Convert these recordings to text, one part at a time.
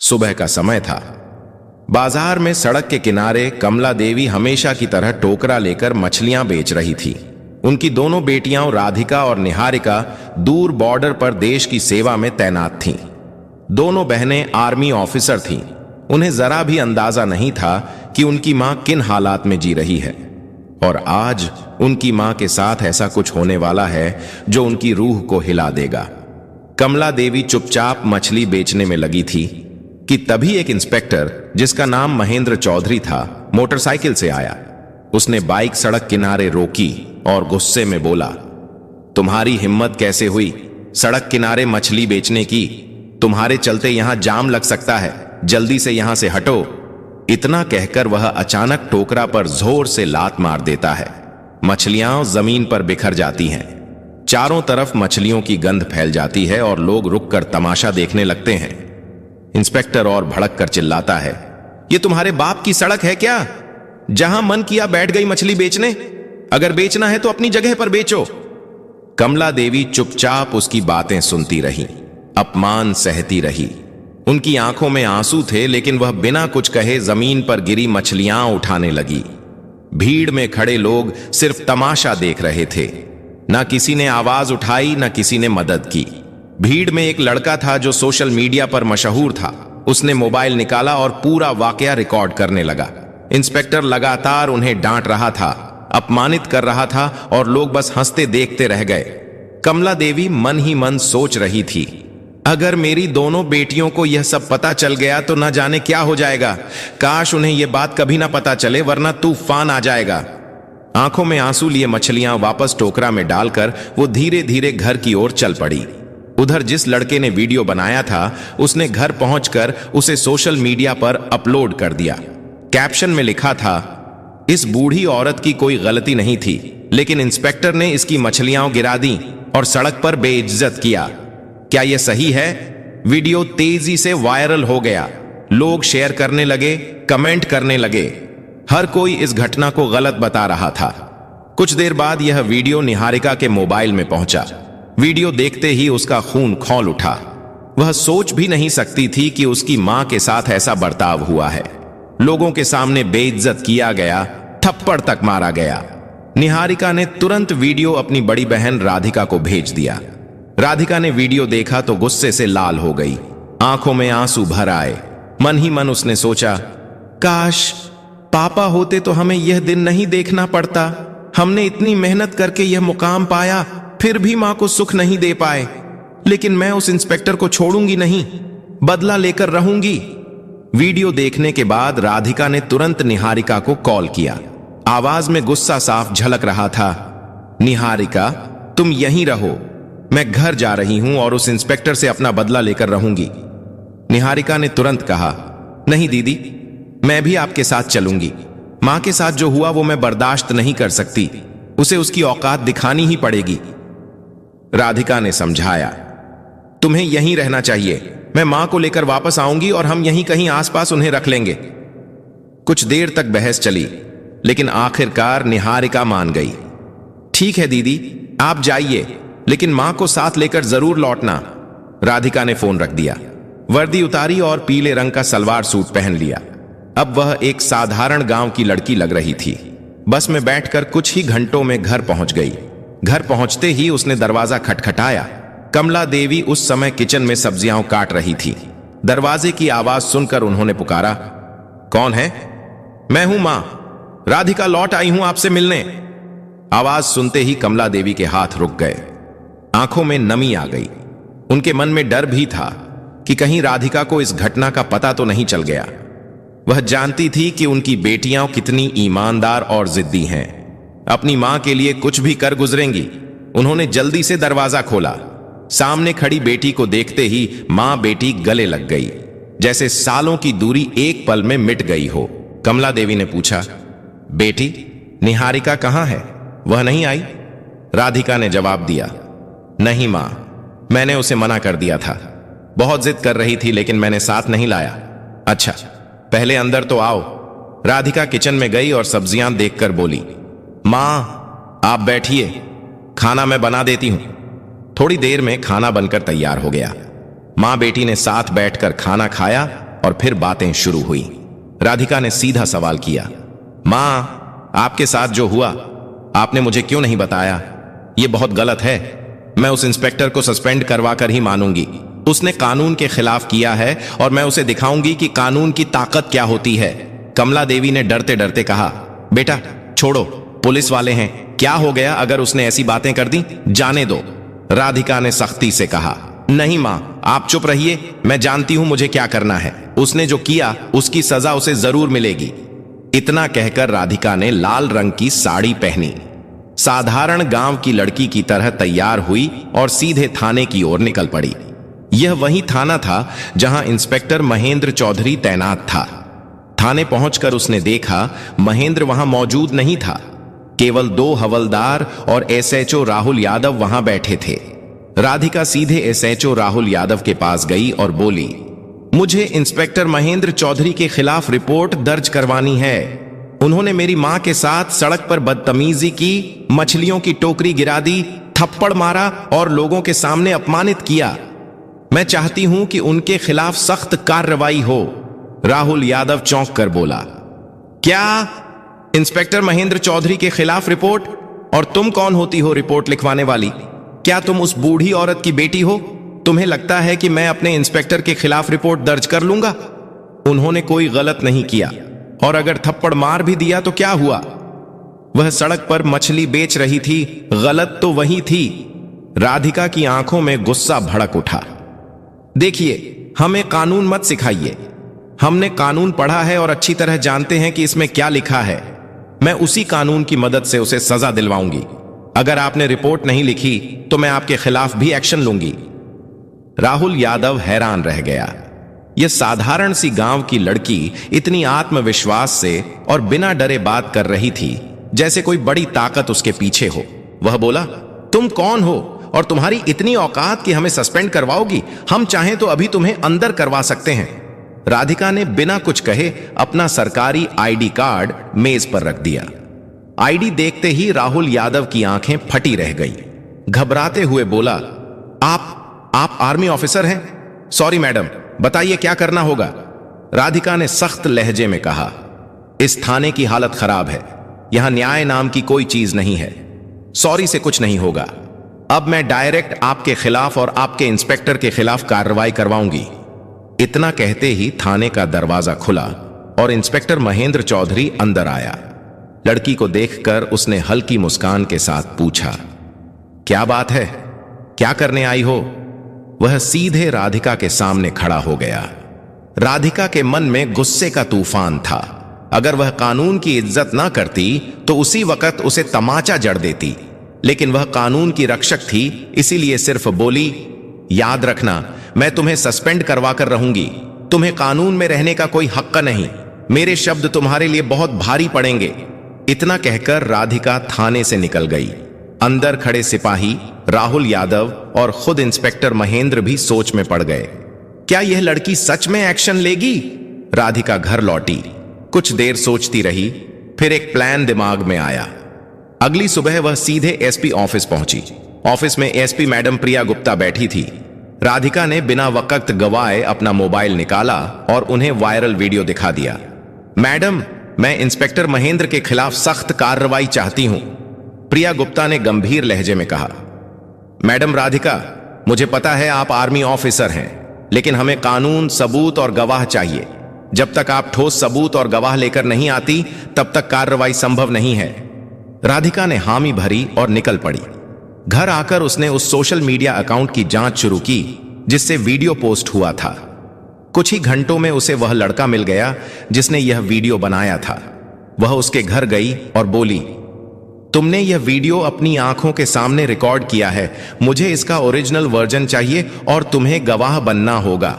सुबह का समय था। बाजार में सड़क के किनारे कमला देवी हमेशा की तरह टोकरा लेकर मछलियां बेच रही थी। उनकी दोनों बेटियां राधिका और निहारिका दूर बॉर्डर पर देश की सेवा में तैनात थीं। दोनों बहनें आर्मी ऑफिसर थीं। उन्हें जरा भी अंदाजा नहीं था कि उनकी मां किन हालात में जी रही है, और आज उनकी मां के साथ ऐसा कुछ होने वाला है जो उनकी रूह को हिला देगा। कमला देवी चुपचाप मछली बेचने में लगी थी कि तभी एक इंस्पेक्टर, जिसका नाम महेंद्र चौधरी था, मोटरसाइकिल से आया। उसने बाइक सड़क किनारे रोकी और गुस्से में बोला, तुम्हारी हिम्मत कैसे हुई सड़क किनारे मछली बेचने की? तुम्हारे चलते यहां जाम लग सकता है, जल्दी से यहां से हटो। इतना कहकर वह अचानक टोकरा पर जोर से लात मार देता है। मछलियां जमीन पर बिखर जाती हैं। चारों तरफ मछलियों की गंध फैल जाती है और लोग रुककर तमाशा देखने लगते हैं। इंस्पेक्टर और भड़क कर चिल्लाता है, ये तुम्हारे बाप की सड़क है क्या? जहां मन किया बैठ गई मछली बेचने। अगर बेचना है तो अपनी जगह पर बेचो। कमला देवी चुपचाप उसकी बातें सुनती रही, अपमान सहती रही। उनकी आंखों में आंसू थे, लेकिन वह बिना कुछ कहे जमीन पर गिरी मछलियां उठाने लगी। भीड़ में खड़े लोग सिर्फ तमाशा देख रहे थे। ना किसी ने आवाज उठाई, ना किसी ने मदद की। भीड़ में एक लड़का था जो सोशल मीडिया पर मशहूर था। उसने मोबाइल निकाला और पूरा वाकया रिकॉर्ड करने लगा। इंस्पेक्टर लगातार उन्हें डांट रहा था, अपमानित कर रहा था, और लोग बस हंसते देखते रह गए। कमला देवी मन ही मन सोच रही थी, अगर मेरी दोनों बेटियों को यह सब पता चल गया तो न जाने क्या हो जाएगा। काश उन्हें यह बात कभी ना पता चले, वरना तूफान आ जाएगा। आंखों में आंसू लिए मछलियां वापस टोकरा में डालकर वो धीरे धीरे घर की ओर चल पड़ी। उधर जिस लड़के ने वीडियो बनाया था, उसने घर पहुंचकर उसे सोशल मीडिया पर अपलोड कर दिया। कैप्शन में लिखा था, इस बूढ़ी औरत की कोई गलती नहीं थी, लेकिन इंस्पेक्टर ने इसकी मछलियां गिरा दी और सड़क पर बेइज्जत किया। क्या यह सही है? वीडियो तेजी से वायरल हो गया। लोग शेयर करने लगे, कमेंट करने लगे। हर कोई इस घटना को गलत बता रहा था। कुछ देर बाद यह वीडियो निहारिका के मोबाइल में पहुंचा। वीडियो देखते ही उसका खून खौल उठा। वह सोच भी नहीं सकती थी कि उसकी मां के साथ ऐसा बर्ताव हुआ है। लोगों के सामने बेइज्जत किया गया, थप्पड़ तक मारा गया। निहारिका ने तुरंत वीडियो अपनी बड़ी बहन राधिका को भेज दिया। राधिका ने वीडियो देखा तो गुस्से से लाल हो गई, आंखों में आंसू भर आए। मन ही मन उसने सोचा, काश पापा होते तो हमें यह दिन नहीं देखना पड़ता। हमने इतनी मेहनत करके यह मुकाम पाया, फिर भी मां को सुख नहीं दे पाए। लेकिन मैं उस इंस्पेक्टर को छोड़ूंगी नहीं, बदला लेकर रहूंगी। वीडियो देखने के बाद राधिका ने तुरंत निहारिका को कॉल किया। आवाज में गुस्सा साफ झलक रहा था, निहारिका तुम यहीं रहो, मैं घर जा रही हूं और उस इंस्पेक्टर से अपना बदला लेकर रहूंगी। निहारिका ने तुरंत कहा, नहीं दीदी, मैं भी आपके साथ चलूंगी। मां के साथ जो हुआ वो मैं बर्दाश्त नहीं कर सकती, उसे उसकी औकात दिखानी ही पड़ेगी। राधिका ने समझाया, तुम्हें यहीं रहना चाहिए, मैं मां को लेकर वापस आऊंगी और हम यहीं कहीं आसपास उन्हें रख लेंगे। कुछ देर तक बहस चली, लेकिन आखिरकार निहारिका मान गई। ठीक है दीदी, आप जाइए, लेकिन मां को साथ लेकर जरूर लौटना। राधिका ने फोन रख दिया, वर्दी उतारी और पीले रंग का सलवार सूट पहन लिया। अब वह एक साधारण गांव की लड़की लग रही थी। बस में बैठकर कुछ ही घंटों में घर पहुंच गई। घर पहुंचते ही उसने दरवाजा खटखटाया। कमला देवी उस समय किचन में सब्जियां काट रही थी। दरवाजे की आवाज सुनकर उन्होंने पुकारा, कौन है? मैं हूं मां, राधिका लौट आई हूं आपसे मिलने। आवाज सुनते ही कमला देवी के हाथ रुक गए, आंखों में नमी आ गई। उनके मन में डर भी था कि कहीं राधिका को इस घटना का पता तो नहीं चल गया। वह जानती थी कि उनकी बेटियां कितनी ईमानदार और जिद्दी हैं, अपनी मां के लिए कुछ भी कर गुजरेंगी। उन्होंने जल्दी से दरवाजा खोला। सामने खड़ी बेटी को देखते ही मां बेटी गले लग गई, जैसे सालों की दूरी एक पल में मिट गई हो। कमला देवी ने पूछा, बेटी निहारिका कहां है? वह नहीं आई? राधिका ने जवाब दिया, नहीं मां, मैंने उसे मना कर दिया था। बहुत जिद कर रही थी, लेकिन मैंने साथ नहीं लाया। अच्छा, पहले अंदर तो आओ। राधिका किचन में गई और सब्जियां देखकर बोली, मां आप बैठिए, खाना मैं बना देती हूं। थोड़ी देर में खाना बनकर तैयार हो गया। मां बेटी ने साथ बैठकर खाना खाया और फिर बातें शुरू हुई। राधिका ने सीधा सवाल किया, मां, आपके साथ जो हुआ आपने मुझे क्यों नहीं बताया? यह बहुत गलत है। मैं उस इंस्पेक्टर को सस्पेंड करवा कर ही मानूंगी। उसने कानून के खिलाफ किया है और मैं उसे दिखाऊंगी कि कानून की ताकत क्या होती है। कमला देवी ने डरते डरते कहा, बेटा छोड़ो, पुलिस वाले हैं, क्या हो गया अगर उसने ऐसी बातें कर दी? जाने दो। राधिका ने सख्ती से कहा, नहीं मां, आप चुप रहिए, मैं जानती हूं मुझे क्या करना है। उसने जो किया उसकी सजा उसे जरूर मिलेगी। इतना कहकर राधिका ने लाल रंग की साड़ी पहनी, साधारण गांव की लड़की की तरह तैयार हुई और सीधे थाने की ओर निकल पड़ी। यह वही थाना था जहां इंस्पेक्टर महेंद्र चौधरी तैनात था। थाने पहुंचकर उसने देखा महेंद्र वहां मौजूद नहीं था। केवल 2 हवलदार और एसएचओ राहुल यादव वहां बैठे थे। राधिका सीधे एसएचओ राहुल यादव के पास गई और बोली, मुझे इंस्पेक्टर महेंद्र चौधरी के खिलाफ रिपोर्ट दर्ज करवानी है। उन्होंने मेरी मां के साथ सड़क पर बदतमीजी की, मछलियों की टोकरी गिरा दी, थप्पड़ मारा और लोगों के सामने अपमानित किया। मैं चाहती हूं कि उनके खिलाफ सख्त कार्रवाई हो। राहुल यादव चौंक कर बोला, क्या इंस्पेक्टर महेंद्र चौधरी के खिलाफ रिपोर्ट? और तुम कौन होती हो रिपोर्ट लिखवाने वाली? क्या तुम उस बूढ़ी औरत की बेटी हो? तुम्हें लगता है कि मैं अपने इंस्पेक्टर के खिलाफ रिपोर्ट दर्ज कर लूंगा? उन्होंने कोई गलत नहीं किया, और अगर थप्पड़ मार भी दिया तो क्या हुआ? वह सड़क पर मछली बेच रही थी, गलत तो वही थी। राधिका की आंखों में गुस्सा भड़क उठा। देखिए, हमें कानून मत सिखाइए। हमने कानून पढ़ा है और अच्छी तरह जानते हैं कि इसमें क्या लिखा है। मैं उसी कानून की मदद से उसे सजा दिलवाऊंगी। अगर आपने रिपोर्ट नहीं लिखी तो मैं आपके खिलाफ भी एक्शन लूंगी। राहुल यादव हैरान रह गया। यह साधारण सी गांव की लड़की इतनी आत्मविश्वास से और बिना डरे बात कर रही थी जैसे कोई बड़ी ताकत उसके पीछे हो। वह बोला, तुम कौन हो और तुम्हारी इतनी औकात कि हमें सस्पेंड करवाओगी? हम चाहें तो अभी तुम्हें अंदर करवा सकते हैं। राधिका ने बिना कुछ कहे अपना सरकारी आईडी कार्ड मेज पर रख दिया। आईडी देखते ही राहुल यादव की आंखें फटी रह गई। घबराते हुए बोला, आप आर्मी ऑफिसर हैं? सॉरी मैडम, बताइए क्या करना होगा? राधिका ने सख्त लहजे में कहा, इस थाने की हालत खराब है। यहां न्याय नाम की कोई चीज नहीं है। सॉरी से कुछ नहीं होगा। अब मैं डायरेक्ट आपके खिलाफ और आपके इंस्पेक्टर के खिलाफ कार्रवाई करवाऊंगी। इतना कहते ही थाने का दरवाजा खुला और इंस्पेक्टर महेंद्र चौधरी अंदर आया। लड़की को देखकर उसने हल्की मुस्कान के साथ पूछा, क्या बात है? क्या करने आई हो? वह सीधे राधिका के सामने खड़ा हो गया। राधिका के मन में गुस्से का तूफान था। अगर वह कानून की इज्जत ना करती तो उसी वक्त उसे तमाचा जड़ देती, लेकिन वह कानून की रक्षक थी, इसीलिए सिर्फ बोली, याद रखना, मैं तुम्हें सस्पेंड करवा कर रहूंगी। तुम्हें कानून में रहने का कोई हक नहीं। मेरे शब्द तुम्हारे लिए बहुत भारी पड़ेंगे। इतना कहकर राधिका थाने से निकल गई। अंदर खड़े सिपाही राहुल यादव और खुद इंस्पेक्टर महेंद्र भी सोच में पड़ गए। क्या यह लड़की सच में एक्शन लेगी? राधिका घर लौटी, कुछ देर सोचती रही, फिर एक प्लान दिमाग में आया। अगली सुबह वह सीधे एसपी ऑफिस पहुंची। ऑफिस में एसपी मैडम प्रिया गुप्ता बैठी थी। राधिका ने बिना वक्त गवाए अपना मोबाइल निकाला और उन्हें वायरल वीडियो दिखा दिया। मैडम, मैं इंस्पेक्टर महेंद्र के खिलाफ सख्त कार्रवाई चाहती हूं, प्रिया गुप्ता ने गंभीर लहजे में कहा। मैडम राधिका, मुझे पता है आप आर्मी ऑफिसर हैं, लेकिन हमें कानून, सबूत और गवाह चाहिए। जब तक आप ठोस सबूत और गवाह लेकर नहीं आती तब तक कार्रवाई संभव नहीं है। राधिका ने हामी भरी और निकल पड़ी। घर आकर उसने उस सोशल मीडिया अकाउंट की जांच शुरू की जिससे वीडियो पोस्ट हुआ था। कुछ ही घंटों में उसे वह लड़का मिल गया जिसने यह वीडियो बनाया था। वह उसके घर गई और बोली, तुमने यह वीडियो अपनी आंखों के सामने रिकॉर्ड किया है, मुझे इसका ओरिजिनल वर्जन चाहिए और तुम्हें गवाह बनना होगा।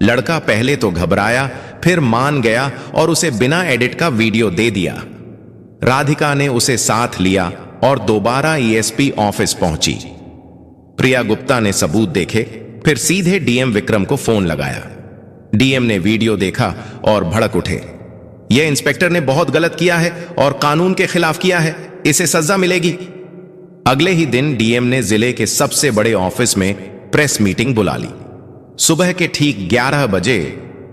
लड़का पहले तो घबराया, फिर मान गया और उसे बिना एडिट का वीडियो दे दिया। राधिका ने उसे साथ लिया और दोबारा ईएसपी ऑफिस पहुंची। प्रिया गुप्ता ने सबूत देखे, फिर सीधे डीएम विक्रम को फोन लगाया। डीएम ने वीडियो देखा और भड़क उठे। यह इंस्पेक्टर ने बहुत गलत किया है और कानून के खिलाफ किया है, इसे सजा मिलेगी। अगले ही दिन डीएम ने जिले के सबसे बड़े ऑफिस में प्रेस मीटिंग बुला ली। सुबह के ठीक 11 बजे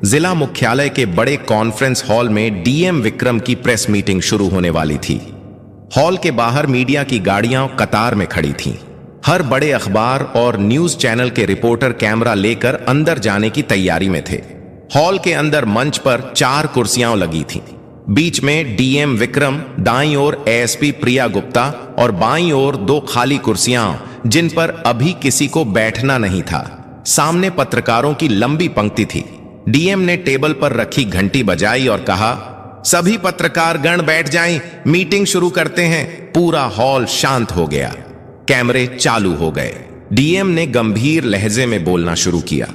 जिला मुख्यालय के बड़े कॉन्फ्रेंस हॉल में डीएम विक्रम की प्रेस मीटिंग शुरू होने वाली थी। हॉल के बाहर मीडिया की गाड़ियां कतार में खड़ी थीं। हर बड़े अखबार और न्यूज चैनल के रिपोर्टर कैमरा लेकर अंदर जाने की तैयारी में थे। हॉल के अंदर मंच पर 4 कुर्सियां लगी थीं। बीच में डीएम विक्रम, दाईं ओर एएसपी प्रिया गुप्ता और बाईं ओर 2 खाली कुर्सियां जिन पर अभी किसी को बैठना नहीं था। सामने पत्रकारों की लंबी पंक्ति थी। डीएम ने टेबल पर रखी घंटी बजाई और कहा, सभी पत्रकार गण बैठ जाएं, मीटिंग शुरू करते हैं। पूरा हॉल शांत हो गया। कैमरे चालू हो गए। डीएम ने गंभीर लहजे में बोलना शुरू किया।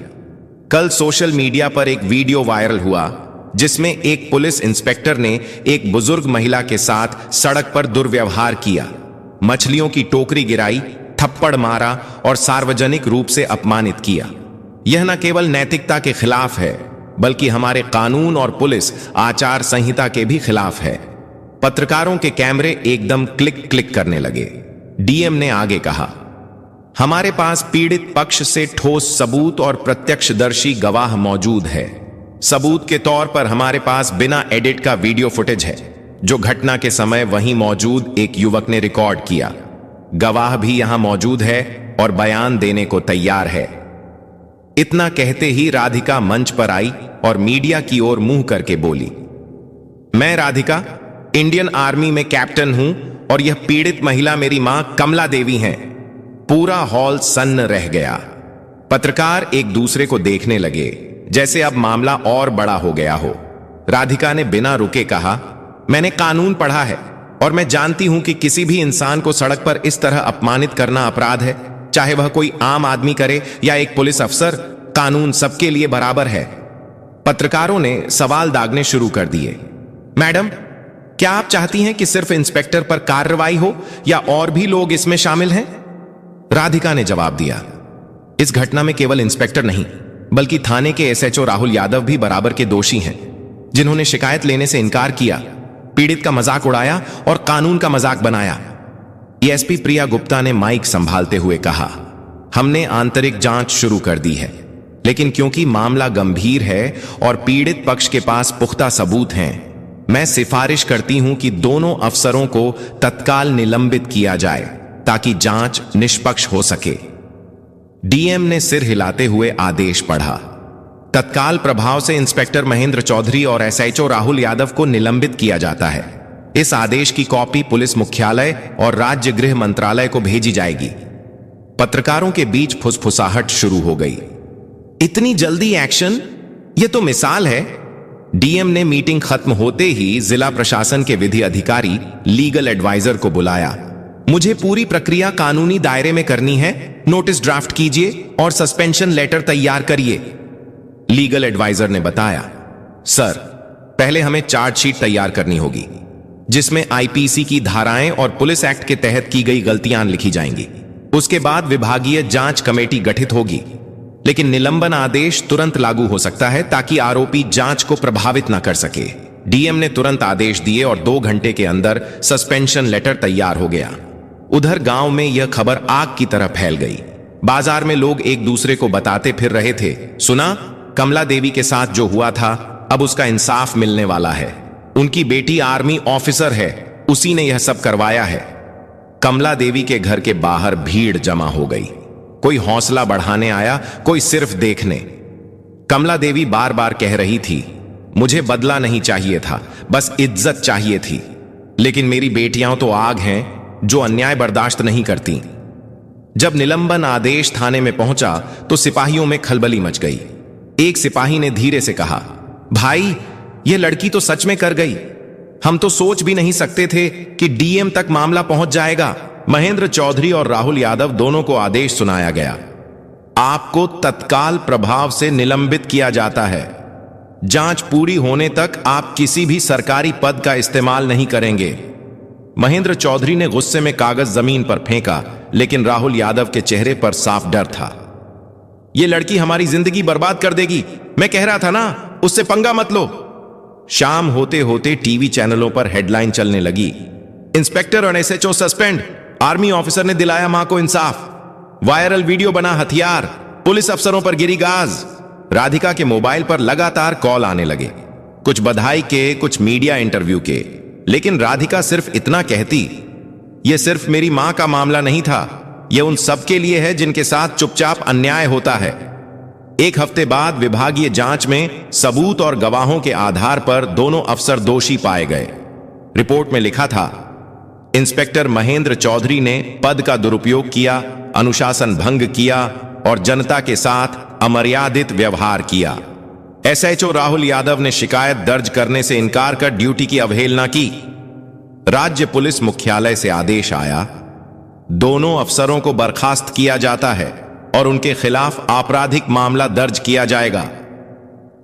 कल सोशल मीडिया पर एक वीडियो वायरल हुआ जिसमें एक पुलिस इंस्पेक्टर ने एक बुजुर्ग महिला के साथ सड़क पर दुर्व्यवहार किया, मछलियों की टोकरी गिराई, थप्पड़ मारा और सार्वजनिक रूप से अपमानित किया। यह न केवल नैतिकता के खिलाफ है बल्कि हमारे कानून और पुलिस आचार संहिता के भी खिलाफ है। पत्रकारों के कैमरे एकदम क्लिक क्लिक करने लगे। डीएम ने आगे कहा, हमारे पास पीड़ित पक्ष से ठोस सबूत और प्रत्यक्षदर्शी गवाह मौजूद है। सबूत के तौर पर हमारे पास बिना एडिट का वीडियो फुटेज है जो घटना के समय वहीं मौजूद एक युवक ने रिकॉर्ड किया। गवाह भी यहां मौजूद है और बयान देने को तैयार है। इतना कहते ही राधिका मंच पर आई और मीडिया की ओर मुंह करके बोली, मैं राधिका इंडियन आर्मी में कैप्टन हूं और यह पीड़ित महिला मेरी मां कमला देवी हैं। पूरा हॉल सन्न रह गया। पत्रकार एक दूसरे को देखने लगे जैसे अब मामला और बड़ा हो गया हो। राधिका ने बिना रुके कहा, मैंने कानून पढ़ा है और मैं जानती हूं कि किसी भी इंसान को सड़क पर इस तरह अपमानित करना अपराध है, चाहे वह कोई आम आदमी करे या एक पुलिस अफसर। कानून सबके लिए बराबर है। पत्रकारों ने सवाल दागने शुरू कर दिए। मैडम, क्या आप चाहती हैं कि सिर्फ इंस्पेक्टर पर कार्रवाई हो या और भी लोग इसमें शामिल हैं? राधिका ने जवाब दिया, इस घटना में केवल इंस्पेक्टर नहीं बल्कि थाने के एसएचओ राहुल यादव भी बराबर के दोषी हैं, जिन्होंने शिकायत लेने से इनकार किया, पीड़ित का मजाक उड़ाया और कानून का मजाक बनाया। एएसपी प्रिया गुप्ता ने माइक संभालते हुए कहा, हमने आंतरिक जांच शुरू कर दी है, लेकिन क्योंकि मामला गंभीर है और पीड़ित पक्ष के पास पुख्ता सबूत हैं, मैं सिफारिश करती हूं कि दोनों अफसरों को तत्काल निलंबित किया जाए ताकि जांच निष्पक्ष हो सके। डीएम ने सिर हिलाते हुए आदेश पढ़ा। तत्काल प्रभाव से इंस्पेक्टर महेंद्र चौधरी और एसएचओ राहुल यादव को निलंबित किया जाता है। इस आदेश की कॉपी पुलिस मुख्यालय और राज्य गृह मंत्रालय को भेजी जाएगी। पत्रकारों के बीच फुसफुसाहट शुरू हो गई। इतनी जल्दी एक्शन? यह तो मिसाल है। डीएम ने मीटिंग खत्म होते ही जिला प्रशासन के विधि अधिकारी लीगल एडवाइजर को बुलाया। मुझे पूरी प्रक्रिया कानूनी दायरे में करनी है, नोटिस ड्राफ्ट कीजिए और सस्पेंशन लेटर तैयार करिए। लीगल एडवाइजर ने बताया, सर, पहले हमें चार्जशीट तैयार करनी होगी जिसमें आईपीसी की धाराएं और पुलिस एक्ट के तहत की गई गलतियां लिखी जाएंगी। उसके बाद विभागीय जांच कमेटी गठित होगी, लेकिन निलंबन आदेश तुरंत लागू हो सकता है ताकि आरोपी जांच को प्रभावित न कर सके। डीएम ने तुरंत आदेश दिए और 2 घंटे के अंदर सस्पेंशन लेटर तैयार हो गया। उधर गांव में यह खबर आग की तरह फैल गई। बाजार में लोग एक दूसरे को बताते फिर रहे थे, सुना, कमला देवी के साथ जो हुआ था अब उसका इंसाफ मिलने वाला है। उनकी बेटी आर्मी ऑफिसर है, उसी ने यह सब करवाया है। कमला देवी के घर के बाहर भीड़ जमा हो गई। कोई हौसला बढ़ाने आया, कोई सिर्फ देखने। कमला देवी बार बार कह रही थी, मुझे बदला नहीं चाहिए था, बस इज्जत चाहिए थी। लेकिन मेरी बेटियां तो आग हैं जो अन्याय बर्दाश्त नहीं करती। जब निलंबन आदेश थाने में पहुंचा तो सिपाहियों में खलबली मच गई। एक सिपाही ने धीरे से कहा, भाई, यह लड़की तो सच में कर गई। हम तो सोच भी नहीं सकते थे कि डीएम तक मामला पहुंच जाएगा। महेंद्र चौधरी और राहुल यादव दोनों को आदेश सुनाया गया। आपको तत्काल प्रभाव से निलंबित किया जाता है। जांच पूरी होने तक आप किसी भी सरकारी पद का इस्तेमाल नहीं करेंगे। महेंद्र चौधरी ने गुस्से में कागज जमीन पर फेंका, लेकिन राहुल यादव के चेहरे पर साफ डर था। यह लड़की हमारी जिंदगी बर्बाद कर देगी। मैं कह रहा था ना, उससे पंगा मत लो। शाम होते होते टीवी चैनलों पर हेडलाइन चलने लगी, इंस्पेक्टर और एसएचओ सस्पेंड, आर्मी ऑफिसर ने दिलाया मां को इंसाफ, वायरल वीडियो बना हथियार, पुलिस अफसरों पर गिरी गाज। राधिका के मोबाइल पर लगातार कॉल आने लगे, कुछ बधाई के, कुछ मीडिया इंटरव्यू के। लेकिन राधिका सिर्फ इतना कहती, यह सिर्फ मेरी मां का मामला नहीं था, यह उन सबके लिए है जिनके साथ चुपचाप अन्याय होता है। एक हफ्ते बाद विभागीय जांच में सबूत और गवाहों के आधार पर दोनों अफसर दोषी पाए गए। रिपोर्ट में लिखा था, इंस्पेक्टर महेंद्र चौधरी ने पद का दुरुपयोग किया, अनुशासन भंग किया और जनता के साथ अमर्यादित व्यवहार किया। एसएचओ राहुल यादव ने शिकायत दर्ज करने से इनकार कर ड्यूटी की अवहेलना की। राज्य पुलिस मुख्यालय से आदेश आया, दोनों अफसरों को बर्खास्त किया जाता है और उनके खिलाफ आपराधिक मामला दर्ज किया जाएगा।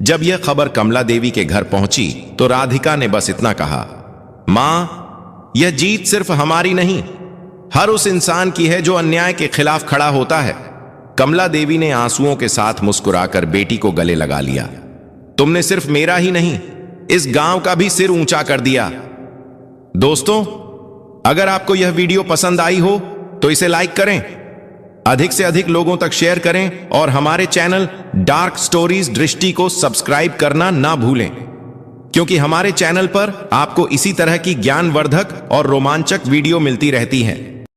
जब यह खबर कमला देवी के घर पहुंची तो राधिका ने बस इतना कहा, मां, यह जीत सिर्फ हमारी नहीं, हर उस इंसान की है जो अन्याय के खिलाफ खड़ा होता है। कमला देवी ने आंसुओं के साथ मुस्कुराकर बेटी को गले लगा लिया। तुमने सिर्फ मेरा ही नहीं, इस गांव का भी सिर ऊंचा कर दिया। दोस्तों, अगर आपको यह वीडियो पसंद आई हो तो इसे लाइक करें, अधिक से अधिक लोगों तक शेयर करें और हमारे चैनल डार्क स्टोरीज दृष्टि को सब्सक्राइब करना ना भूलें, क्योंकि हमारे चैनल पर आपको इसी तरह की ज्ञानवर्धक और रोमांचक वीडियो मिलती रहती हैं।